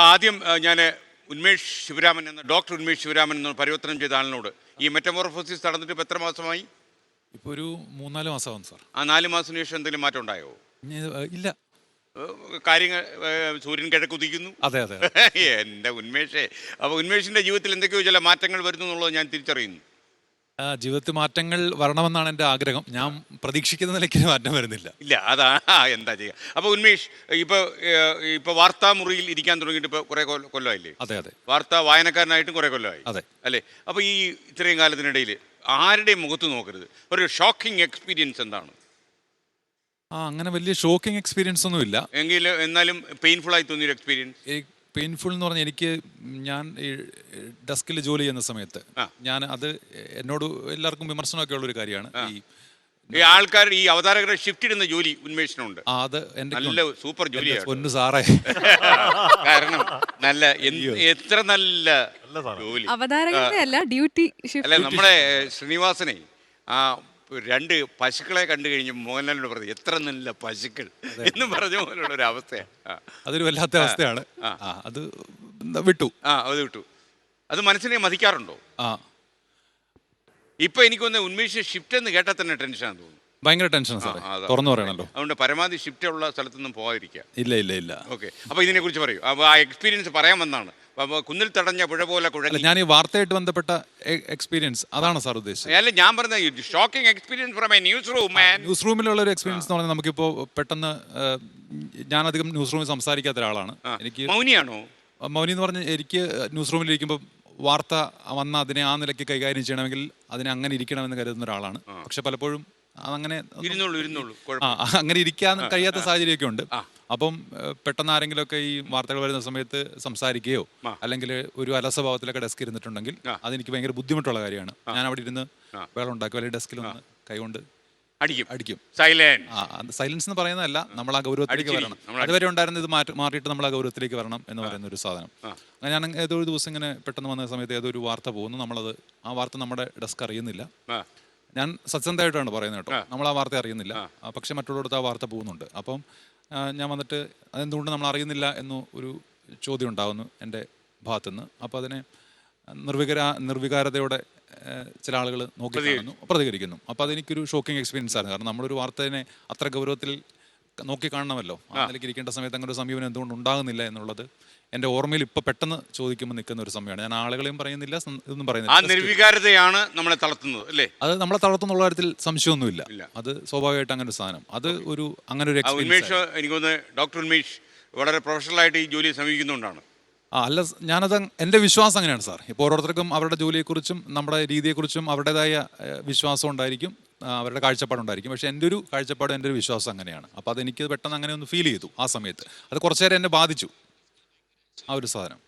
ആദ്യം ഞാൻ ഉന്മേഷ് ശിവരാമൻ എന്ന ഡോക്ടർ ഉന്മേഷ് ശിവരാമൻ എന്ന പരിവർത്തനം ചെയ്ത ആളിനോട് ഈ മെറ്റമോർഫോസിസ് നടന്നിട്ട് ഇപ്പോൾ എത്ര മാസമായി? ഇപ്പോൾ ഒരു 3-4 മാസമാകും സാർ. ആ 4 മാസത്തിന് ശേഷം എന്തെങ്കിലും മാറ്റം ഉണ്ടായോ? ഇല്ല. കാര്യങ്ങൾ സൂര്യൻ കിഴക്കുതിക്കുന്നു. അതെ അതെ. എൻ്റെ ഉന്മേഷേ, അപ്പോൾ ഉന്മേഷിൻ്റെ ജീവിതത്തിൽ എന്തൊക്കെയോ ചില മാറ്റങ്ങൾ വരുന്നു എന്നുള്ളത് ഞാൻ തിരിച്ചറിയുന്നു. ജീവിതത്തിൽ മാറ്റങ്ങൾ വരണമെന്നാണ് എൻ്റെ ആഗ്രഹം. ഞാൻ പ്രതീക്ഷിക്കുന്ന നിലയ്ക്ക് മാറ്റം വരുന്നില്ല. ഇല്ല, അതാ എന്താ ചെയ്യുക. അപ്പോൾ ഉന്മേഷ് ഇപ്പോൾ വാർത്താ മുറിയിൽ ഇരിക്കാൻ തുടങ്ങിയിട്ട് ഇപ്പോൾ കുറേ കൊല്ലമായില്ലേ? അതെ അതെ. വാർത്താ വായനക്കാരനായിട്ടും കുറേ കൊല്ലമായി. അതെ അല്ലേ? അപ്പോൾ ഈ ഇത്രയും കാലത്തിനിടയിൽ ആരുടെയും മുഖത്ത് നോക്കരുത്, ഒരു ഷോക്കിംഗ് എക്സ്പീരിയൻസ് എന്താണ്? അങ്ങനെ വലിയ ഷോക്കിംഗ് എക്സ്പീരിയൻസ് ഒന്നുമില്ല. എന്നാലും പെയിൻഫുൾ ആയി തോന്നിയൊരു എക്സ്പീരിയൻസ്? പെയിൻഫുൾ എന്ന് പറഞ്ഞാൽ ഞാൻ ഈ ഡെസ്കിൽ ജോലി ചെയ്യുന്ന സമയത്ത് അത് എന്നോട് എല്ലാവർക്കും വിമർശനമൊക്കെ ഉള്ളൊരു കാര്യമാണ്. ഈ ആൾക്കാർ ഈ അവതാരകരെ ഷിഫ്റ്റ് ഇടുന്ന ജോലി ഉന്മേഷനുണ്ട്. അത് നല്ല സൂപ്പർ ജോലിയാണ്. പൊന്നു സാറേ, കാരണം നല്ല എത്ര നല്ല ജോലി. അവതാരകരുടെ അല്ല, ഡ്യൂട്ടി ഷിഫ്റ്റ്. അല്ല, നമ്മുടെ ശ്രീനിവാസനെ 2 പശുക്കളെ കണ്ടു കഴിഞ്ഞ് മോഹൻലാലിനോട് പറഞ്ഞു എത്ര നല്ല പശുക്കൾ എന്ന് പറഞ്ഞ പോലുള്ള ഒരു അവസ്ഥയാണ്. അതൊരു വല്ലാത്ത അവസ്ഥയാണ്. അത് വിട്ടു. അത് വിട്ടു. അത് മനസ്സിനെ മതിക്കാറുണ്ടോ? ഇപ്പൊ എനിക്കൊന്ന് ഉന്മേഷ് ഷിഫ്റ്റ് എന്ന് കേട്ടാൽ തന്നെ ടെൻഷനാന്ന് തോന്നുന്നു. ഭയങ്കര ടെൻഷൻ സാറേ, തുറന്നു പറയണല്ലോ. അതുകൊണ്ട് പരമാവധി ഷിഫ്റ്റ് ഉള്ള സ്ഥലത്തൊന്നും പോകാതിരിക്കുക. ഇല്ല ഇല്ല ഇല്ല. ഓക്കെ, അപ്പോൾ ഇതിനെ കുറിച്ച് പറയൂ. അപ്പോൾ ആ എക്സ്പീരിയൻസ് പറയാൻ വന്നതാണ്. കുന്നിൽ തടഞ്ഞ പുഴ പോലെ കുഴഞ്ഞു. ഞാൻ ഈ വാർത്തയായിട്ട് ബന്ധപ്പെട്ട എക്സ്പീരിയൻസ് അതാണ് സാർ ഉദ്ദേശിച്ചത്. അല്ല, ഞാൻ പറഞ്ഞ shocking experience from a news room. News റൂമിലുള്ള ഒരു എക്സ്പീരിയൻസ് എന്ന് പറഞ്ഞാൽ നമുക്കിപ്പോൾ പെട്ടെന്ന് ഞാനധികം ന്യൂസ് റൂമിൽ സംസാരിക്കാത്ത ഒരാളാണ്. എനിക്ക് മൗനിയാണോ? മൗനി എന്ന് പറഞ്ഞാൽ എനിക്ക് ന്യൂസ് റൂമിലിരിക്കുമ്പോൾ വാർത്ത വന്ന അതിനെ ആ നിലയ്ക്ക് കൈകാര്യം ചെയ്യണമെങ്കിൽ അതിനെ അങ്ങനെ ഇരിക്കണമെന്ന് കരുതുന്ന ഒരാളാണ്. പക്ഷെ പലപ്പോഴും അതങ്ങനെ അങ്ങനെ ഇരിക്കാൻ കഴിയാത്ത സാഹചര്യമൊക്കെ ഉണ്ട്. അപ്പം പെട്ടെന്ന് ആരെങ്കിലുമൊക്കെ ഈ വാർത്തകൾ വരുന്ന സമയത്ത് സംസാരിക്കുകയോ അല്ലെങ്കിൽ ഒരു അലസഭാവത്തിലൊക്കെ ഡെസ്ക് ഇരുന്നിട്ടുണ്ടെങ്കിൽ അതെനിക്ക് ഭയങ്കര ബുദ്ധിമുട്ടുള്ള കാര്യമാണ്. ഞാൻ അവിടെ ഇരുന്ന് വേളം ഉണ്ടാക്കും, അല്ലെങ്കിൽ ഡെസ്കിലൊന്ന് കൈകൊണ്ട് അടിക്കും. സൈലൻസ് എന്ന് പറയുന്നതല്ല, നമ്മൾ ആ ഗൗരവത്തിലേക്ക് വരണം. അതുവരെ ഉണ്ടായിരുന്ന ഇത് മാറിയിട്ട് നമ്മൾ ആ ഗൗരവത്തിലേക്ക് വരണം എന്ന് പറയുന്ന ഒരു സാധനം. ഞാൻ ഏതോ ഒരു ദിവസം ഇങ്ങനെ പെട്ടെന്ന് വന്ന സമയത്ത് ഏതോ ഒരു വാർത്ത പോകുന്നു. ആ വാർത്ത നമ്മുടെ ഡെസ്ക് അറിയുന്നില്ല. ഞാൻ സത്യസന്ധമായിട്ടാണ് പറയുന്നത് കേട്ടോ. നമ്മൾ ആ വാർത്ത അറിയുന്നില്ല, പക്ഷെ മറ്റുള്ളവർക്ക് ആ വാർത്ത പോകുന്നുണ്ട്. അപ്പം ഞാൻ വന്നിട്ട് അതെന്തുകൊണ്ട് നമ്മൾ അറിയുന്നില്ല എന്ന് ഒരു ചോദ്യം ഉണ്ടാകുന്നു എൻ്റെ ഭാഗത്തുനിന്ന്. അപ്പോൾ അതിനെ നിർവികാരതയോടെ ചില ആളുകൾ നോക്കി പ്രതികരിക്കുന്നു. അപ്പോൾ അതെനിക്കൊരു ഷോക്കിംഗ് എക്സ്പീരിയൻസ് ആണ്. കാരണം നമ്മളൊരു വാർത്തേനെ അത്ര ഗൗരവത്തിൽ നോക്കി കാണണമല്ലോ. അതിലേക്ക് ഇരിക്കേണ്ട സമയത്ത് അങ്ങനെ ഒരു സമീപനം എന്തുകൊണ്ട് ഉണ്ടാകുന്നില്ല എന്നുള്ളത് എൻ്റെ ഓർമ്മയിൽ ഇപ്പോൾ പെട്ടെന്ന് ചോദിക്കുമ്പോൾ നിൽക്കുന്ന ഒരു സമയമാണ്. ഞാൻ ആളുകളെയും പറയുന്നില്ല, ഇതൊന്നും പറയുന്നില്ല. ആ നിർവികാരതയാണ് നമ്മളെ തളർത്തുന്നത് അല്ലേ? അത് നമ്മളെ തളർത്തുന്നുള്ള കാര്യത്തിൽ സംശയമൊന്നുമില്ല. അത് സ്വാഭാവികമായിട്ട് അങ്ങനെ ഒരു സാധനം, അത് അങ്ങനെ ഒരു എക്സ്പീരിയൻസ്. എനിക്ക് തോന്നുന്നു ഡോക്ടർ ഉന്മേഷ് വളരെ പ്രൊഫഷണലായിട്ട് ഈ ജോലി സമീപിക്കുന്നുണ്ടാണ്. അല്ല, ഞാനത് എൻ്റെ വിശ്വാസം അങ്ങനെയാണ് സാർ. ഇപ്പോൾ ഓരോരുത്തർക്കും അവരുടെ ജോലിയെക്കുറിച്ചും നമ്മുടെ രീതിയെക്കുറിച്ചും അവരുടേതായ വിശ്വാസം ഉണ്ടായിരിക്കും, അവരുടെ കാഴ്ചപ്പാടുണ്ടായിരിക്കും. പക്ഷേ എൻ്റെ ഒരു കാഴ്ചപ്പാട്, എൻ്റെ ഒരു വിശ്വാസം അങ്ങനെയാണ്. അപ്പോൾ അതെനിക്ക് പെട്ടെന്ന് അങ്ങനെ ഒന്ന് ഫീൽ ചെയ്തു ആ സമയത്ത്. അത് കുറച്ചു നേരം എന്നെ ബാധിച്ചു ആ ഒരു സാധനം.